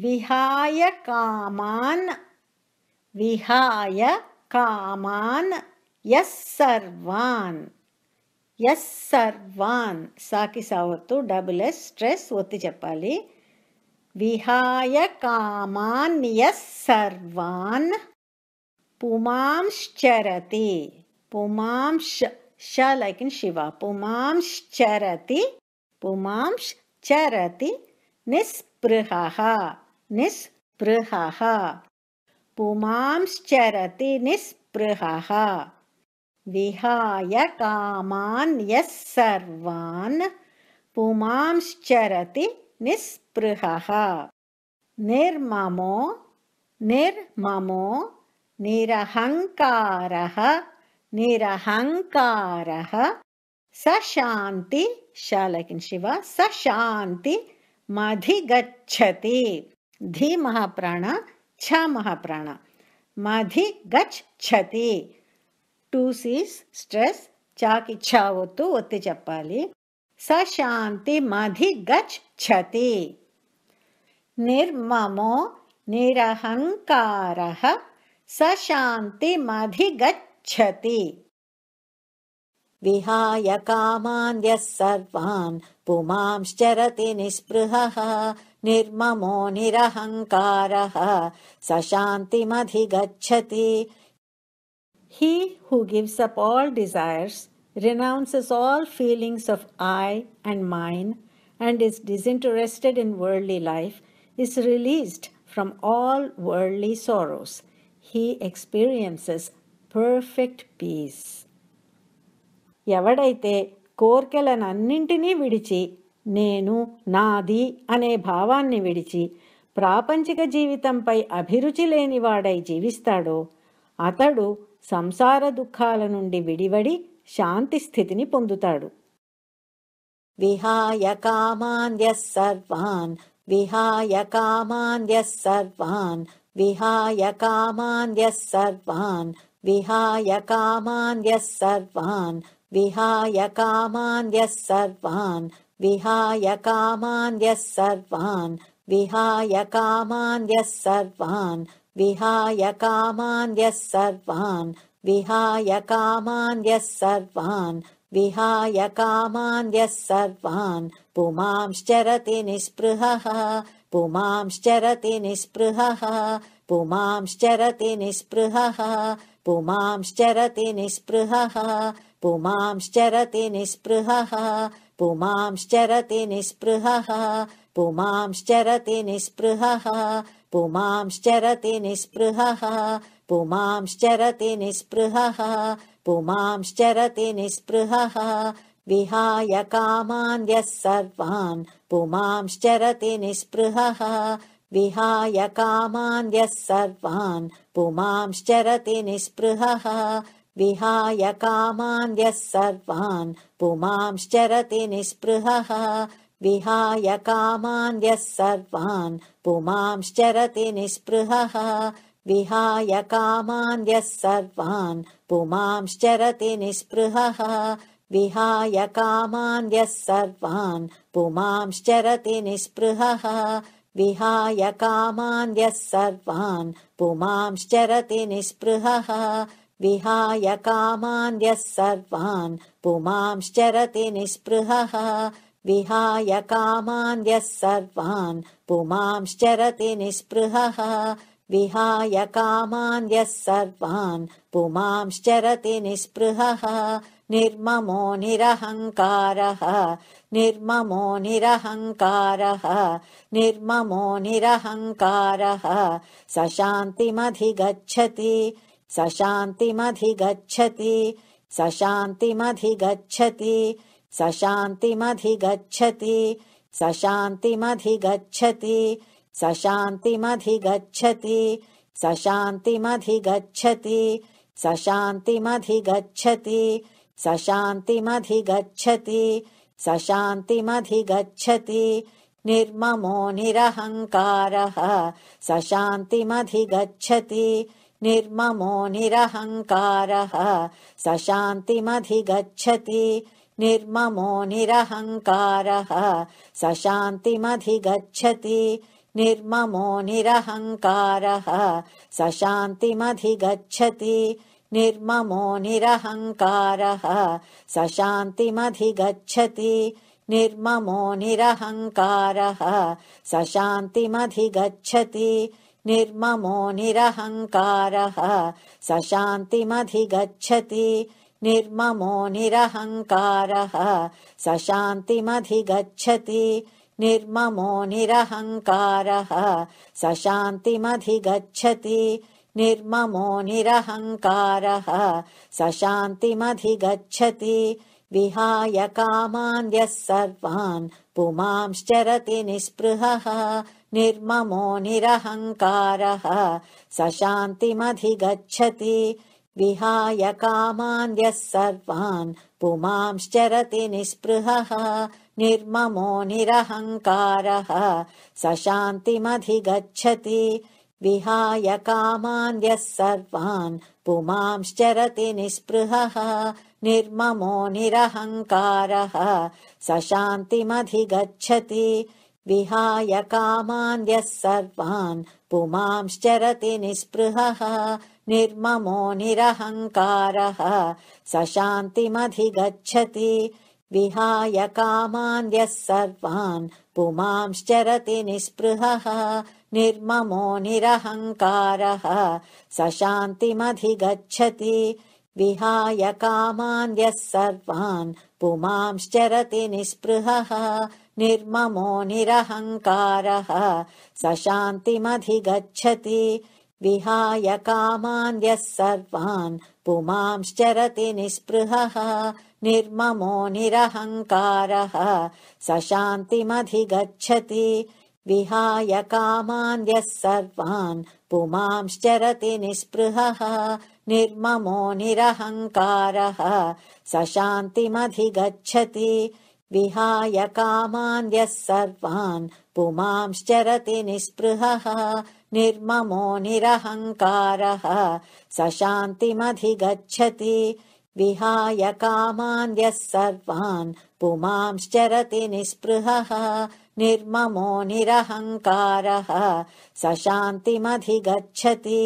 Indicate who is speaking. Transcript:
Speaker 1: विहाय कामान् यः सर्वान् साकी सावत्तु डबल एस स्ट्रेस ఒత్తి చెప్పాలి. विहाय कामान् यः सर्वान् पुमांश्चरति श like in Shiva पुमांश्चरति निःस्पृहः पुमांश्चरति निःस्पृहः. विहाय कामान् यः सर्वान् पुमांश्चरति निःस्पृहः. निर्ममो निरहङ्कारः सशान्ति शालकिन शिवा सशान्ति मधिगच्छति धी महाप्राण छ महाप्राण मधिगच्छति. 2 C's स्ट्रेस चाकी छ ఒత్తు ఒత్తి చెప్పాలి. सशान्ति मधिगच्छति. निर्ममो निरहङ्कारः सशान्ति मधिगच्छति. विहाय कामान् यः सर्वान् पुमांश्चरति निःस्पृहः. निर्ममो निरहङ्कारः सशान्तिमधिगच्छति. He who gives up all desires, renounces all feelings of I and mine, and is disinterested in worldly life, is released from all worldly sorrows. He experiences perfect peace. ఎవడైతే కోర్కెలనన్నింటినీ విడిచి నేను నాది అనే భావాన్ని విడిచి ప్రాపంచిక జీవితంపై అభిరుచి లేనివాడై జీవిస్తాడో అతడు సంసార దుఃఖాల నుండి విడివడి శాంతి స్థితిని పొందుతాడు. విహాయ కామాన్ యః సర్వాన్ విహాయ కామాన్ యః సర్వాన్ విహాయ కామాన్ యః సర్వాన్ విహాయ కామాన్ యః సర్వాన్ విహాయ కామాన్ యః సర్వాన్ విహాయ కామాన్ యః సర్వాన్ విహాయ కామాన్ యః సర్వాన్ విహాయ కామాన్ యః సర్వాన్ విహాయ కామాన్ యః సర్వాన్ విహాయ కామాన్ యః సర్వాన్ పుమాంశ్చరతి నిఃస్పృహః పుమాంశ్చరతి నిఃస్పృహః పుమాంశ్చరతి నిఃస్పృహః పుమాంశ్చరతి నిఃస్పృహః పుమాంశ్చరతి నిఃస్పృహః పుమాంశ్చరతి నిఃస్పృహః పుమాంశ్చరతి నిఃస్పృహః పుమాంశ్చరతి నిఃస్పృహః పుమాంశ్చరతి నిఃస్పృహః పుమాంశ్చరతి నిఃస్పృహః. విహాయ కామాన్ యః సర్వాన్ పుమాంశ్చరతి నిఃస్పృహః విహాయ కామాన్ యః సర్వాన్ పుమాంశ్చరతి నిఃస్పృహః విహాయ కామాన్ యః సర్వాన్ పుమాంశ్చరతి నిఃస్పృహః విహాయ కామాన్ యః సర్వాన్ పుమాంశ్చరతి నిఃస్పృహః విహాయ కామాన్ యః సర్వాన్ పుమాంశ్చరతి నిఃస్పృహః విహాయ కామాన్ యః సర్వాన్ పుమాంశ్చరతి నిఃస్పృహః విహాయ కామాన్ యః సర్వాన్ పుమాంశ్చరతి నిఃస్పృహః విహాయ కామాన్ యః సర్వాన్ పుమాంశ్చరతి నిఃస్పృహః విహాయ కామాన్ యః సర్వాన్ పుమాంశ్చరతి నిఃస్పృహః విహాయ కామాన్ యః సర్వాన్ పుమాంశ్చరతి నిఃస్పృహః. నిర్మమో నిరహంకారః నిర్మమో నిరహంకారః నిర్మమో నిరహంకారః సశాంతిమధిగచ్చతి సశాంతిమధిగచ్చతి సశాంతిమధిగచ్చతి సశాంతిమధిగచ్చతి సశాంతిమధిగచ్చతి సశాంతిమధిగచ్చతి సశాంతిమధిగచ్చతి సశాంతిమధిగచ్చతి సశాంతిమధిగచ్చతి సశాంతిమధిగచ్చతి. నిర్మమో నిరహంకారః సశాంతిమధిగచ్చతి నిర్మమో నిరహంకారః సశాంతిమధిగచ్చతి నిర్మమో నిరహంకారః సశాంతిమధిగచ్చతి निर्ममो निरहङ्कारः स शान्तिमधिगच्छति निर्ममो निरहङ्कारः स शान्तिमधिगच्छति निर्ममो निरहङ्कारः स शान्तिमधिगच्छति निर्ममो निरहङ्कारः स शान्तिमधिगच्छति निर्ममो निरहङ्कारः स शान्तिमधिगच्छति निर्ममो निरहङ्कारः स शान्तिमधिगच्छति निर्ममो निरहङ्कारः स शान्तिमधिगच्छति विहाय कामान् यः सर्वान् पुमांश्चरति निःस्पृहः निर्ममो निरहङ्कारः स शान्तिमधिगच्छति विहाय कामान् यः सर्वान् पुमांश्चरति निःस्पृहः निर्ममो निरहङ्कारः स शान्तिमधिगच्छति विहाय कामान् यः सर्वान् पुमांश्चरति निःस्पृहः निर्ममो निरहङ्कारः स शान्तिमधिगच्छति विहाय कामान् यः सर्वान् पुमांश्चरति निःस्पृहः निर्ममो निरहङ्कारः स शान्तिमधिगच्छति विहाय कामान् यः सर्वान् पुमांश्चरति निःस्पृहः निर्ममो निरहङ्कारः स शान्तिमधिगच्छति विहाय कामान् यः सर्वान् पुमांश्चरति निःस्पृहः निर्ममो निरहङ्कारः स शान्तिमधिगच्छति विहाय कामान् यः सर्वान् पुमांश्चरति निःस्पृहः निर्ममो निरहङ्कारः स शान्तिमधिगच्छति विहाय कामान् यः सर्वान् पुमांश्चरति निःस्पृहः निर्ममो निरहङ्कारः स शान्तिमधिगच्छति विहाय कामान् यः सर्वान् पुमांश्चरति निःस्पृहः निर्ममो निरहङ्कारः स शान्तिमधिगच्छति विहाय कामान् यः सर्वान् पुमांश्चरति निःस्पृहः निर्ममो निरहङ्कारः स शान्तिमधिगच्छति